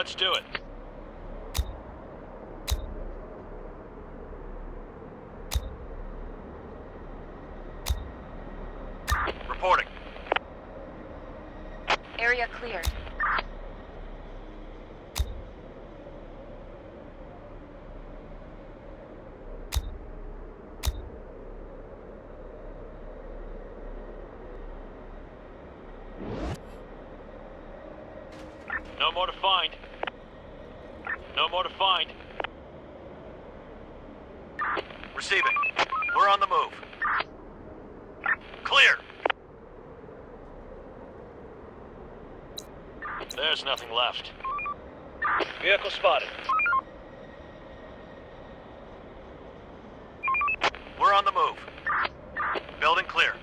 Let's do it. Reporting. Area cleared. No more to find. No more to find. Receiving. We're on the move. Clear. There's nothing left. Vehicle spotted. We're on the move. Building clear.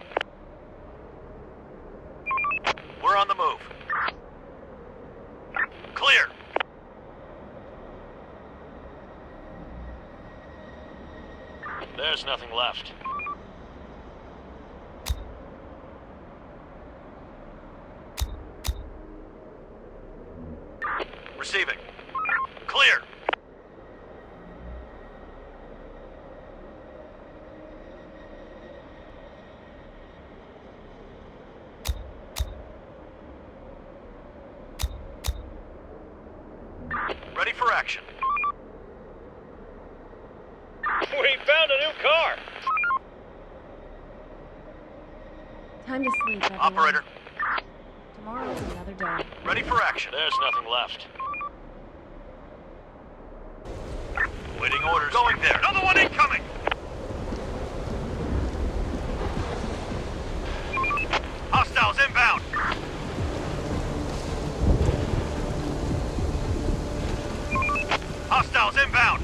We're on the move. Clear. There's nothing left. Receiving. Clear. Ready for action. We found a new car! Time to sleep, everyone. Operator. Tomorrow's another day. Ready for action. There's nothing left. Waiting orders. Going there. Another one incoming! Hostiles inbound! Hostiles inbound!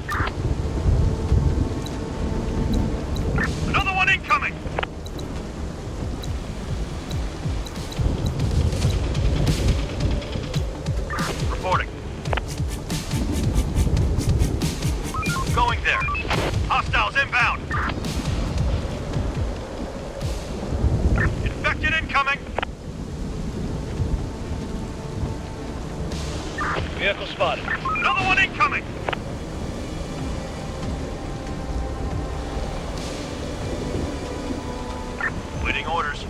Another one incoming! Reporting. Going there. Hostiles inbound! Infected incoming! Vehicle spotted. Another one incoming! Waiting orders.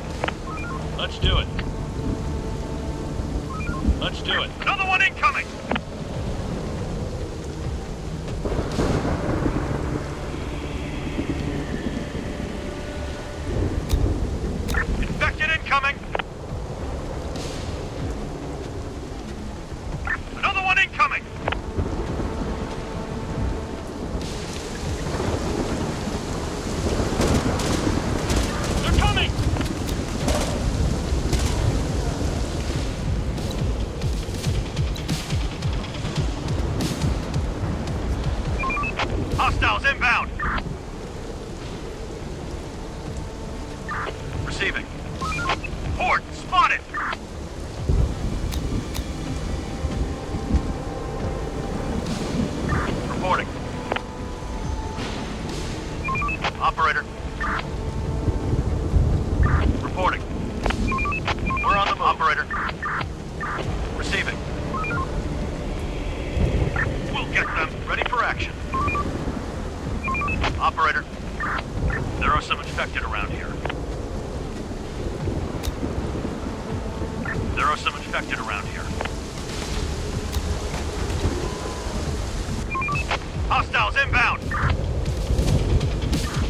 Let's do it. Let's do it. Another one incoming! Infected incoming! Another one incoming! They're coming! Hostiles inbound! Receiving. Port spotted! Reporting. Operator. Reporting. We're on the move. Operator. Receiving. We'll get them. Ready for action. Operator. There are some infected around here. There are some infected around here. Hostiles inbound!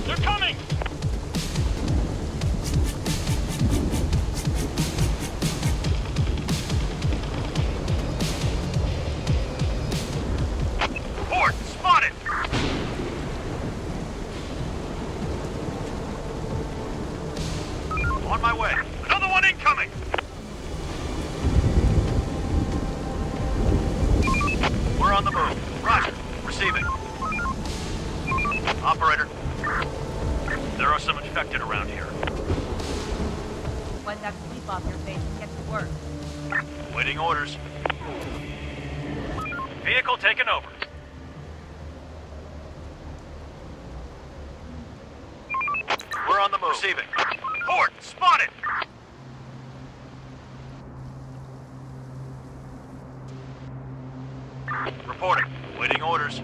They're coming! Port spotted! On my way. Another one incoming! We're on the move. Roger. Receiving. Operator. There are some infected around here. Wipe that sleep off your face and get to work. Waiting orders. Vehicle taken over. We're on the move. Receiving. Port spotted! Reporting. Waiting orders.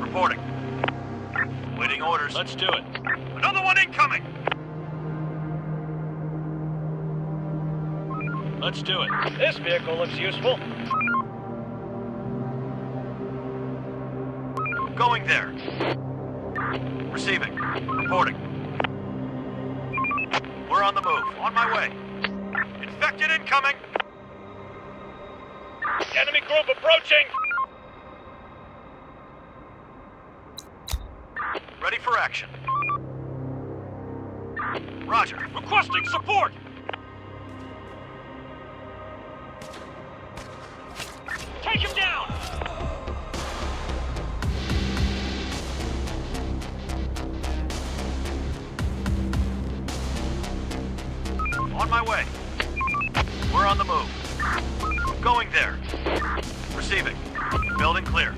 Reporting. Waiting orders. Let's do it. Another one incoming! Let's do it. This vehicle looks useful. Going there. Receiving. Reporting. We're on the move. On my way. Infected incoming! Enemy group approaching! Ready for action. Roger. Requesting support! Take him down! On my way. We're on the move. Going there. Receiving. Building clear.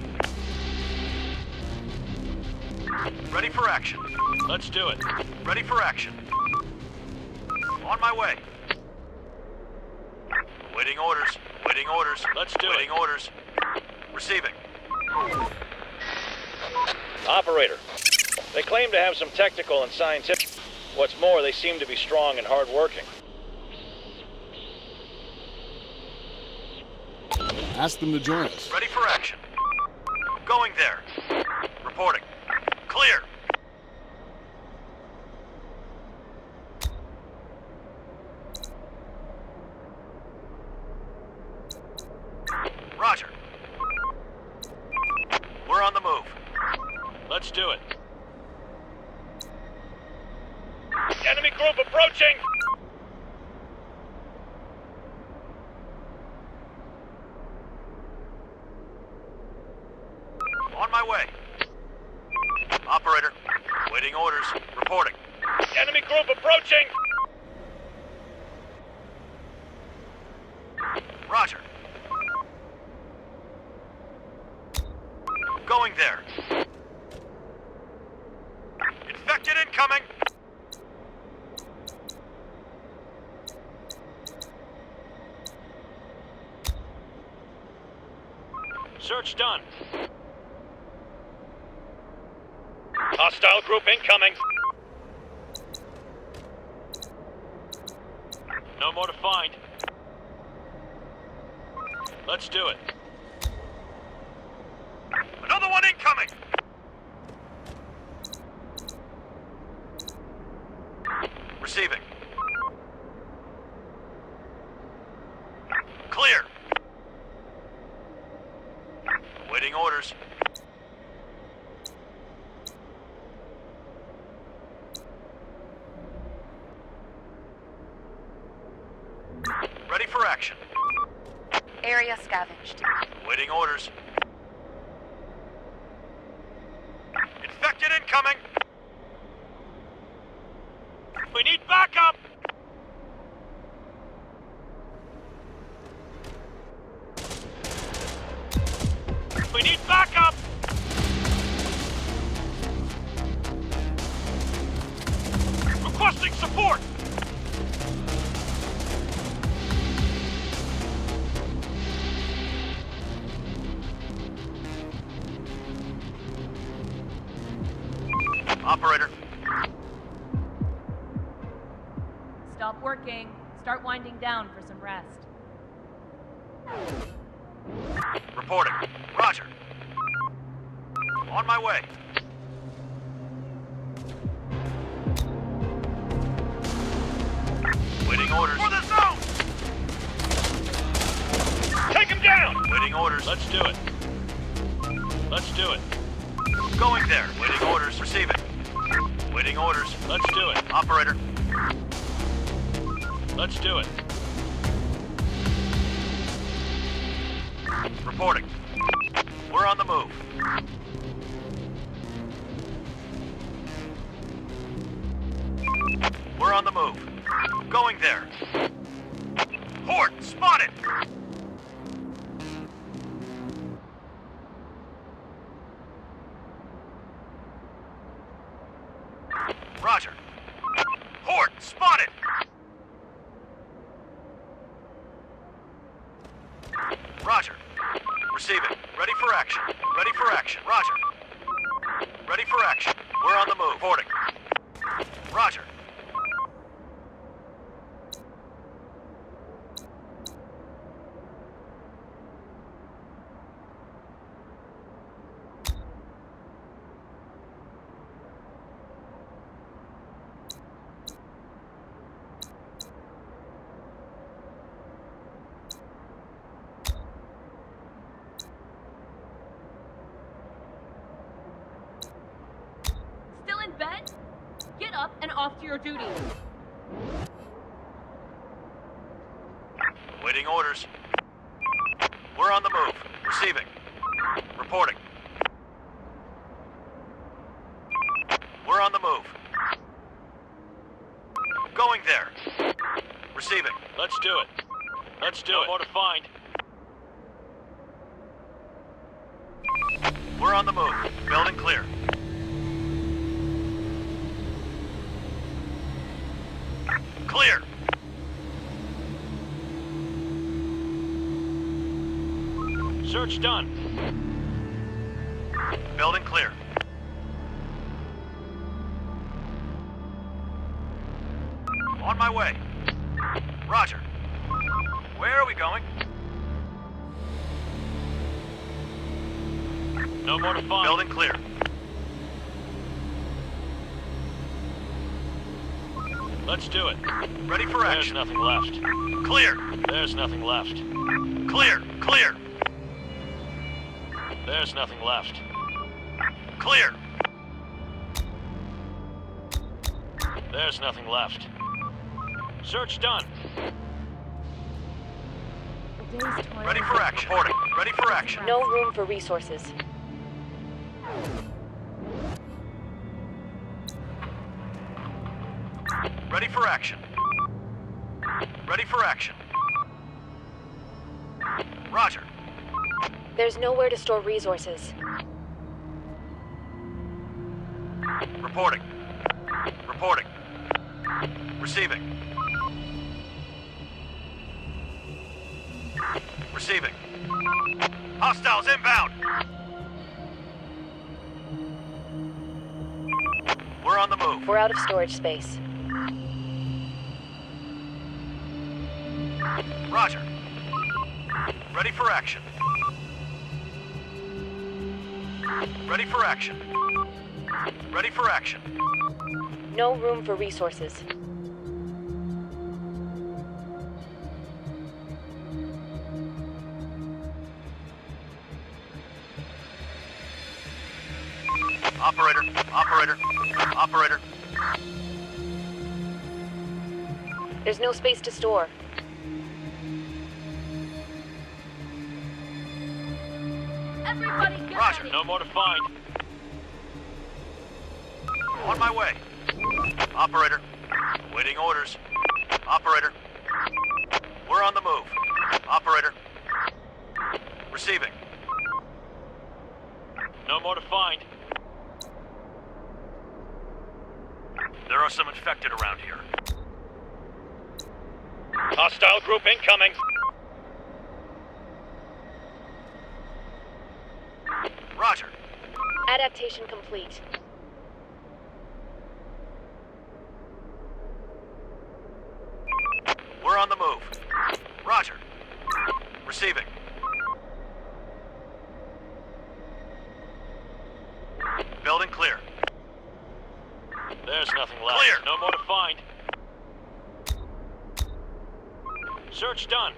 Ready for action. Let's do it. Ready for action. On my way. Waiting orders. Waiting orders. Let's do it. Waiting orders. Receiving. Operator, they claim to have some technical and scientific. What's more, they seem to be strong and hardworking. Ask them to join us. Ready for action. Going there. Reporting. Clear. Roger. We're on the move. Let's do it. Enemy group approaching! On my way. Operator. Waiting orders. Reporting. Enemy group approaching! Roger. Going there. Infected incoming! Search done. Hostile group incoming. No more to find. Let's do it. Another one incoming! Receiving. Clear. Waiting orders. Ready for action. Area scavenged. Waiting orders. Infected incoming! We need backup! We need backup! Requesting support! Operator. Stop working. Start winding down for some rest. Reporting. Roger. On my way. Waiting orders. For the zone! Take him down! Waiting orders. Let's do it. Let's do it. Going there. Waiting orders. Receiving. Waiting orders. Let's do it. Operator. Let's do it. Reporting. We're on the move. We're on the move. Going there. Horde spotted! Roger. Horde spotted! Roger. Receiving. Ready for action. Ready for action. Roger. Ready for action. We're on the move. Reporting. Roger. Still in bed? Get up and off to your duty. Waiting orders. We're on the move. Receiving. Reporting. We're on the move. Going there. Receiving. Let's do it. Let's do it. More to find. We're on the move. Building clear. Clear. Search done. Building clear. On my way. Roger. Where are we going? No more to find. Building clear. Let's do it. Ready for There's action. nothing left. Clear. There's nothing left. Clear. Clear. There's nothing left. Clear. There's nothing left. Search done. The day's toil. Ready for action. Reporting. Ready for action. No room for resources. Ready for action. Ready for action. Roger. There's nowhere to store resources. Reporting. Reporting. Receiving. Receiving. Hostiles inbound. We're on the move. We're out of storage space. Roger. Ready for action. Ready for action. Ready for action. No room for resources. Operator. Operator. Operator. There's no space to store. Everybody get Roger. ready. No more to find. On my way. Operator. Waiting orders. Operator. We're on the move. Operator. Receiving. No more to find. There are some infected around here. Hostile group incoming. Roger. Adaptation complete. We're on the move. Roger. Receiving. Building clear. There's nothing left. Clear. No more to find. Search done.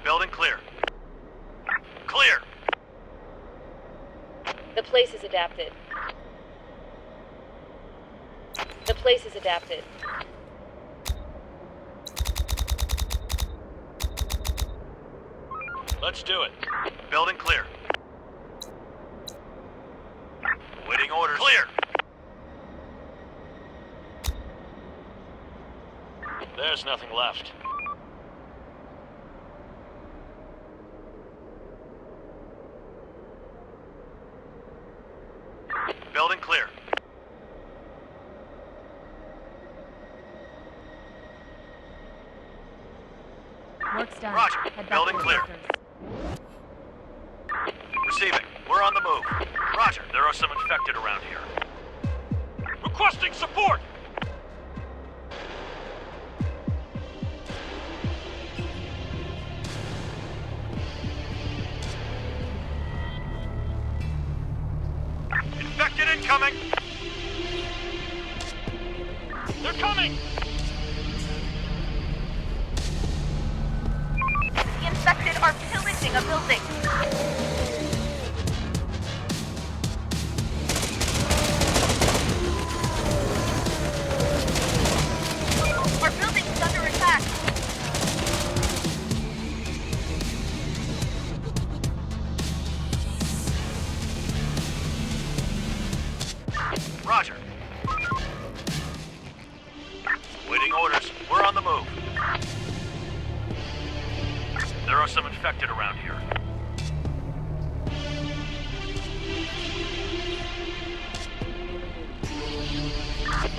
Building clear. Clear. The place is adapted. The place is adapted. Let's do it. Building clear. Waiting orders. Clear. There's nothing left. Building clear. Work's done. Roger. Head back Building to the clear. workers. Receiving. We're on the move. Roger. There are some infected around here. Requesting support! Infected incoming! They're coming! The infected are pillaging a building. Our building is under attack. Roger. Waiting orders. We're on the move. There are some infected around here.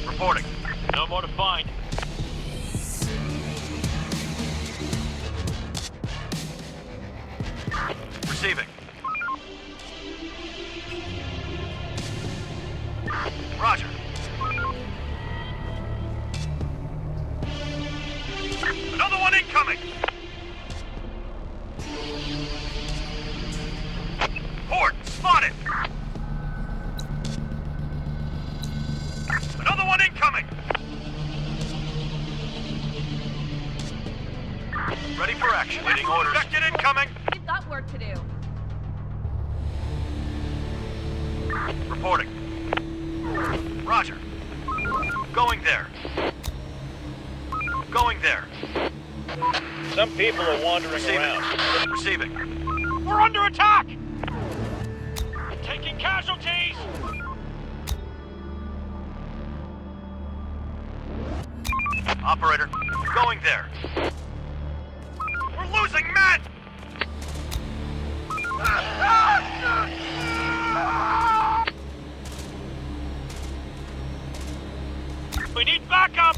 Reporting. No more to find. Receiving. Roger. Another one incoming! Horde, spotted! Another one incoming! Ready for action. Waiting orders. Infected incoming! We've got work to do. Reporting. Roger. Going there. Going there. Some people are wandering Receiving. around. Receiving. We're under attack! Taking casualties! Operator, going there. We're losing men! We need backup!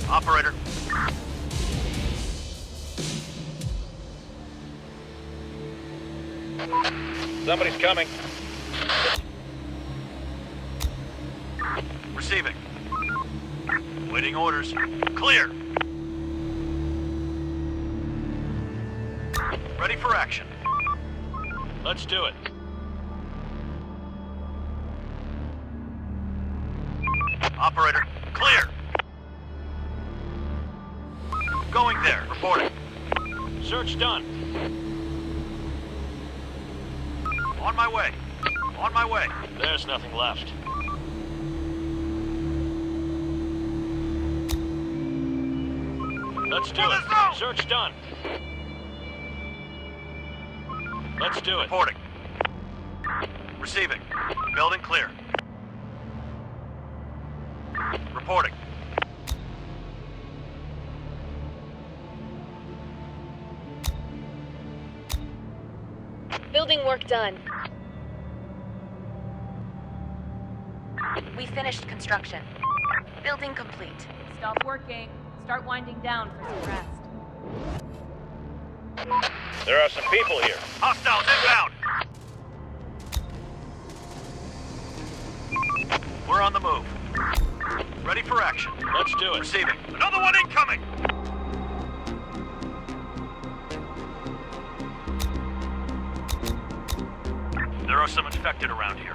Operator. Somebody's coming. Receiving. Waiting orders. Clear. Ready for action. Let's do it. Operator, clear. Going there. Reporting. Search done. On my way. On my way. There's nothing left. Let's do it. Search done. Let's do it. Reporting. Receiving. Building clear. Reporting. Building work done. We finished construction. Building complete. Stop working. Start winding down for some rest. There are some people here. Hostiles inbound. We're on the move. Ready for action. Let's do it. Receiving. Another one incoming. There are some infected around here.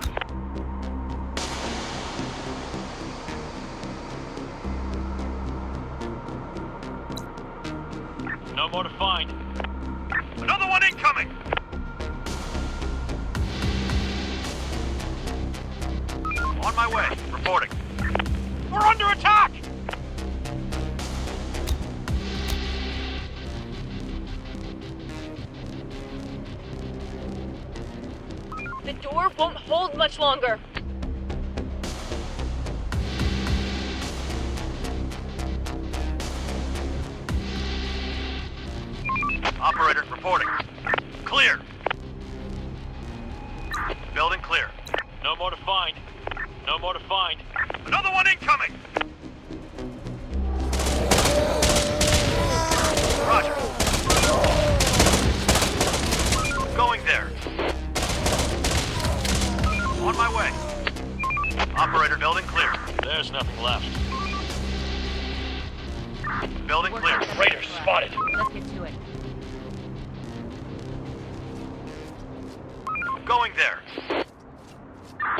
No more to find. Another one incoming! On my way. Reporting. We're under attack! The door won't hold much longer. Operator, reporting. Clear. Building clear. No more to find. No more to find. Another one incoming! Roger. Going there. On my way. Operator, building clear. There's nothing left. Building We're clear. not gonna Raiders get left. spotted. Let's get to it. Going there.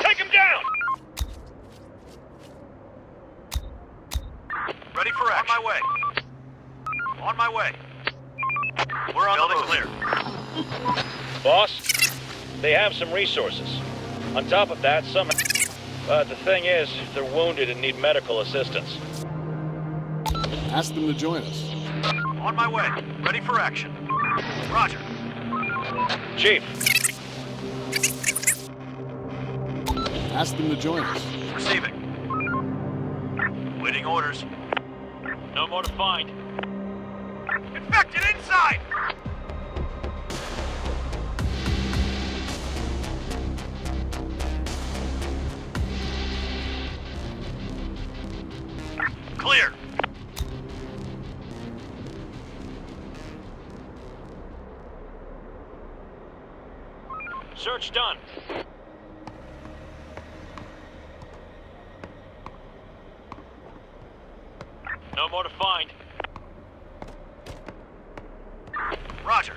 Take him down! Ready for action. On my way. On my way. We're on building the clear. Boss, they have some resources. On top of that, some... But the thing is, they're wounded and need medical assistance. Ask them to join us. On my way. Ready for action. Roger. Chief, Ask them to join us. Receiving. Waiting orders. no more to find. Infected inside! Clear. Search done. No more to find. Roger.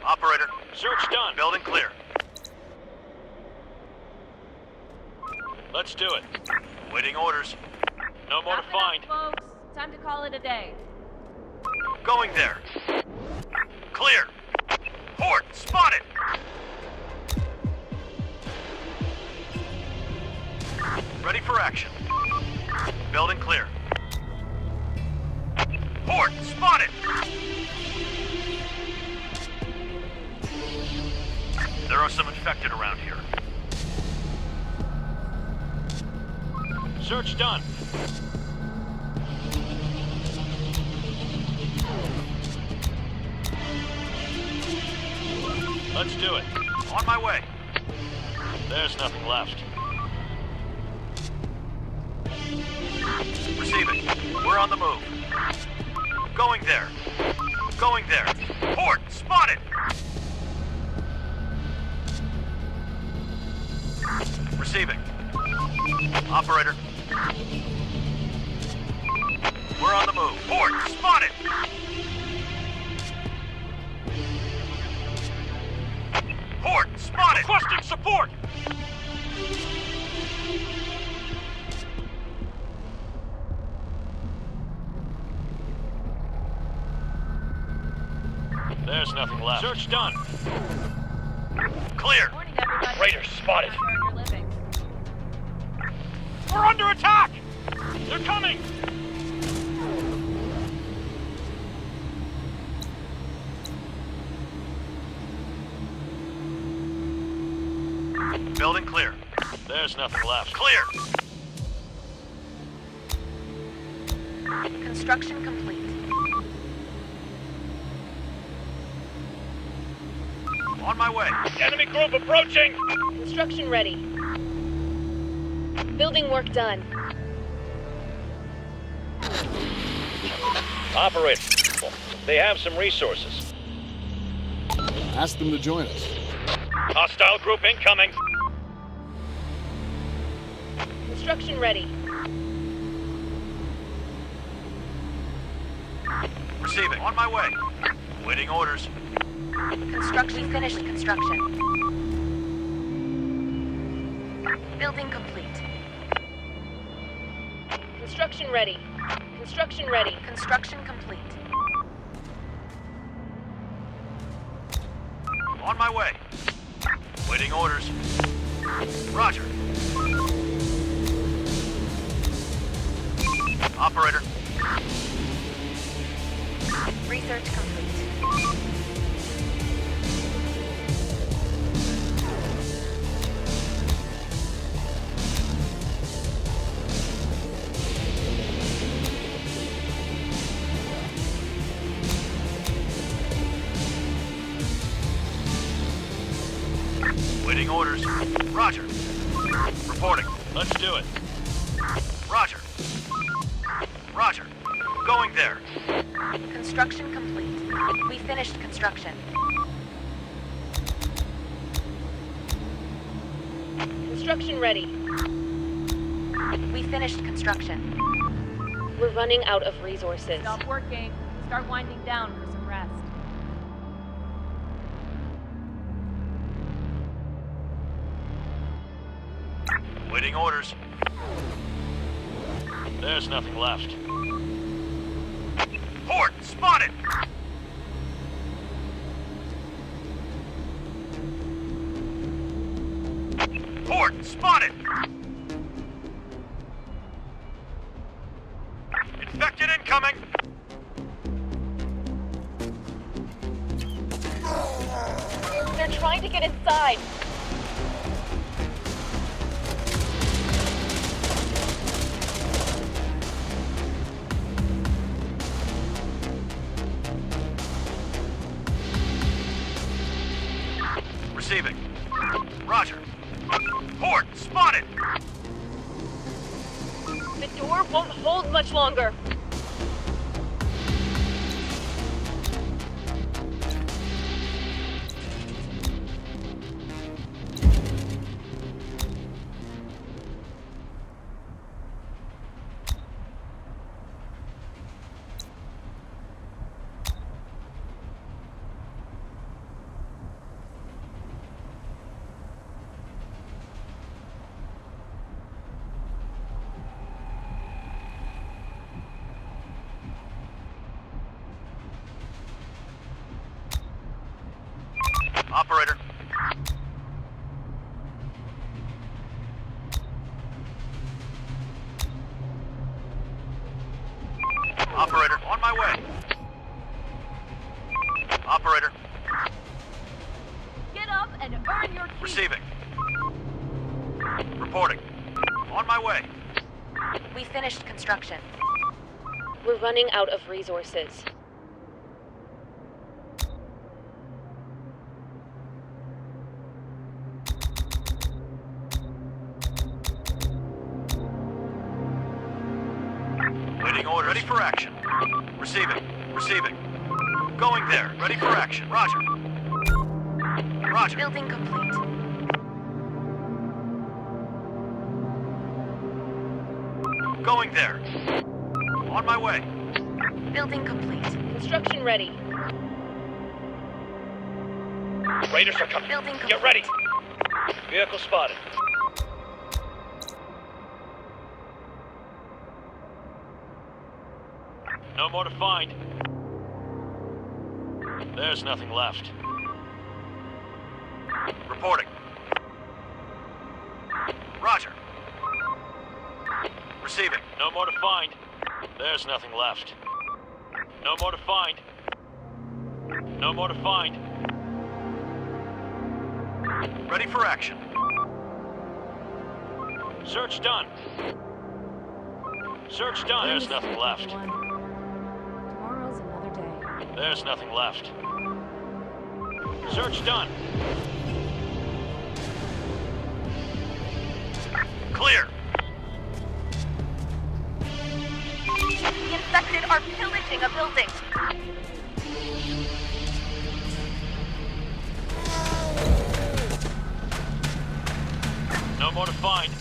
Operator. Search done. Building clear. Let's do it. Waiting orders. No more to Wrap it find. up, folks. Time to call it a day. Going there. Clear. Port spotted. Ready for action. Building clear. Port spotted. There are some infected around here. Search done. Let's do it. On my way. There's nothing left. Receiving. We're on the move. Going there. Going there. Port spotted. Receiving. Operator. We're on the move. Port spotted. Port spotted. Requesting support! There's nothing left. Search done. Clear. Morning, everybody. Raiders spotted. Out there on your living. We're under attack! They're coming! Building clear. There's nothing left. Clear. Construction complete. On my way. Enemy group approaching! Construction ready. Building work done. Operator, they have some resources. Ask them to join us. Hostile group incoming. Construction ready. Receiving. On my way. Waiting orders. Construction finished. Construction. Building complete. Construction ready. Construction ready. Construction complete. On my way. Waiting orders. Roger. Operator. Research complete. Waiting orders. Roger. Reporting. Let's do it. Roger. Roger. Going there. Construction complete. We finished construction. Construction ready. We finished construction. We're running out of resources. Stop working. Start winding down for some rest. Waiting orders. There's nothing left. Port spotted. Port spotted. Infected incoming. They're trying to get inside. Receiving. Roger. Port spotted. The door won't hold much longer. Operator. Operator, on my way. Operator, Get up and earn your keep. receiving. Reporting. On my way. We finished construction. We're running out of resources. Waiting order. Ready for action. Receiving. Receiving. Going there. Ready for action. Roger. Roger. Building complete. Going there. On my way. Building complete. Construction ready. Raiders are coming. Building complete. Get ready. Vehicle spotted. No more to find. There's nothing left. Reporting. Roger. Receiving. No more to find. There's nothing left. No more to find. No more to find. Ready for action. Search done. Search done. There's nothing left. Tomorrow's another day. There's nothing left. Search done. Clear. The infected are pillaging a building. No more to find.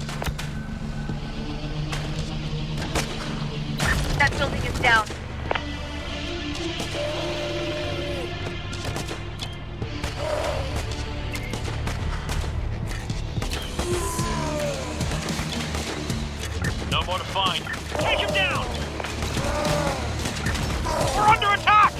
That building is down. No more to find. Take him down! We're under attack!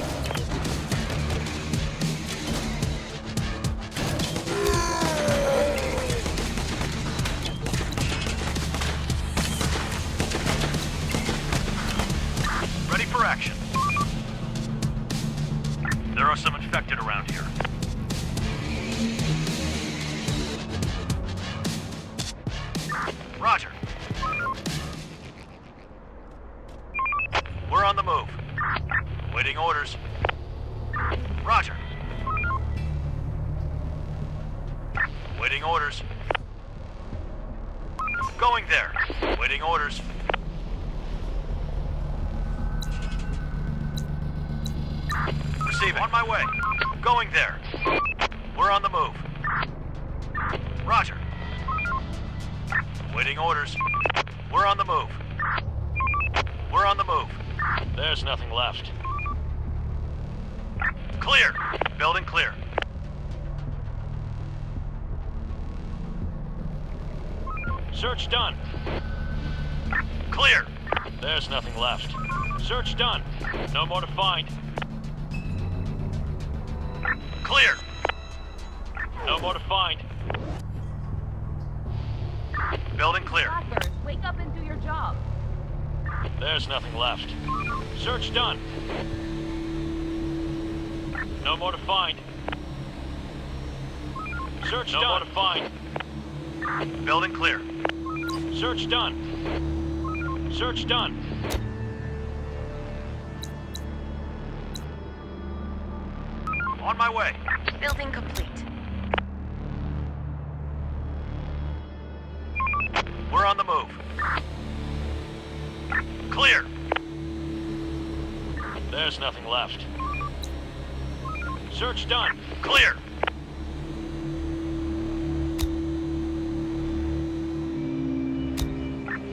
Ready for action. There are some infected around here. Roger. We're on the move. Waiting orders. Roger. Waiting orders. Going there. Waiting orders. Receiving. On my way. Going there. We're on the move. Roger. Waiting orders. We're on the move. We're on the move. There's nothing left. Clear. Building clear. Search done. Clear. There's nothing left. Search done. No more to find. Clear. No more to find. Building clear. Slackers, wake up and do your job. There's nothing left. Search done. No more to find. Search done. No more to find. Building clear. Search done. Search done. On my way. Building complete. We're on the move. Clear. There's nothing left. Search done. Clear.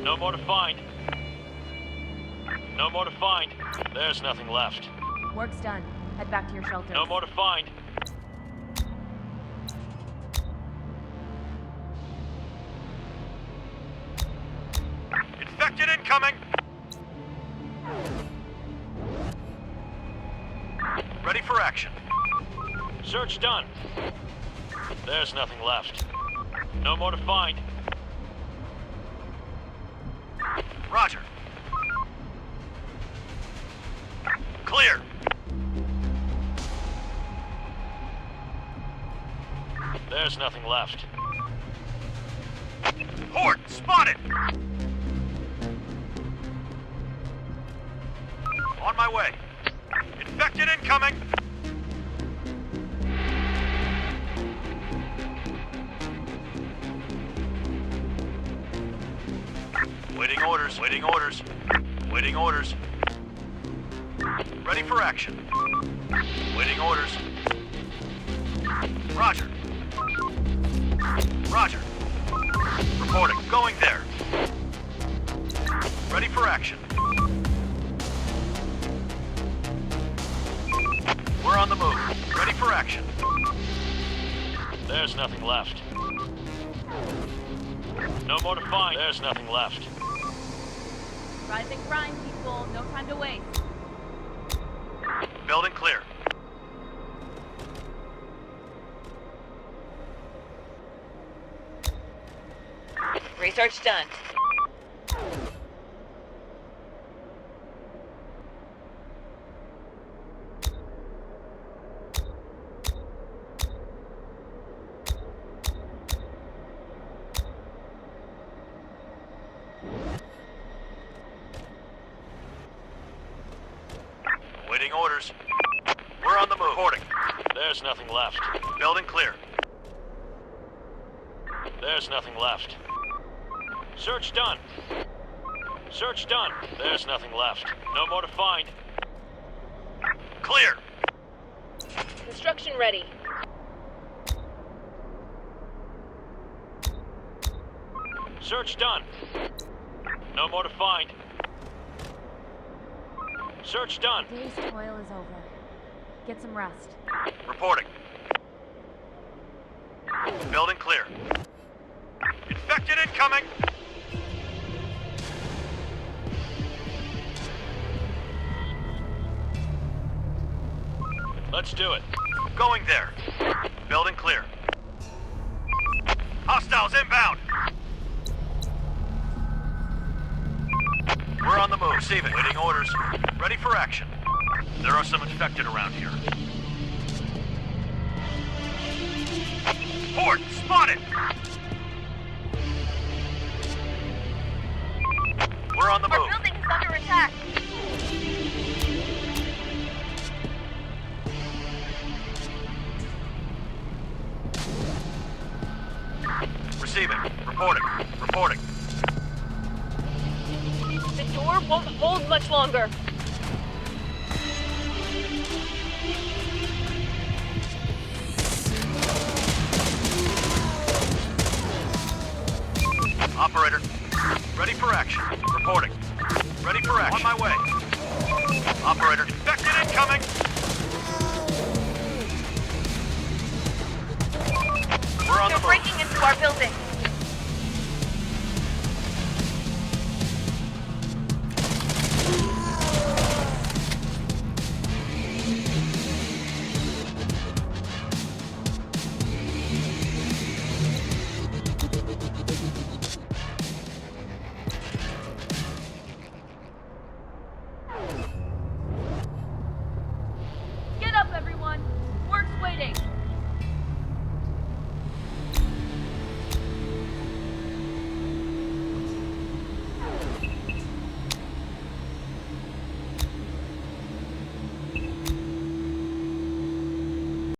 No more to find. No more to find. There's nothing left. Work's done. Head back to your shelter. No more to find. Infected incoming. Ready for action. Search done. There's nothing left. No more to find. Roger. Clear. There's nothing left. Horde spotted. On my way. Infected incoming. Waiting orders. Waiting orders. Waiting orders. Ready for action. Waiting orders. Roger. Roger. Reporting. Going there. Ready for action. We're on the move. Ready for action. There's nothing left. No more to find. There's nothing left. Rise and grind, people. No time to waste. Building clear. Search done. Waiting orders. We're on the move. Reporting. There's nothing left. Building clear. There's nothing left. Search done. Search done. There's nothing left. No more to find. Clear. Construction ready. Search done. No more to find. Search done. Day's toil is over. Get some rest. Reporting. Building clear. Infected incoming! Let's do it. Going there. Building clear. Hostiles inbound! We're on the move. Receiving. Waiting orders. Ready for action. There are some infected around here. Port spotted! We're on the move. Our building is under attack. Receiving. Reporting. Reporting. The door won't hold much longer. Operator. Ready for action. Reporting. Ready for action. On my way. Operator. Infected incoming! We're on the They're move. breaking into our building.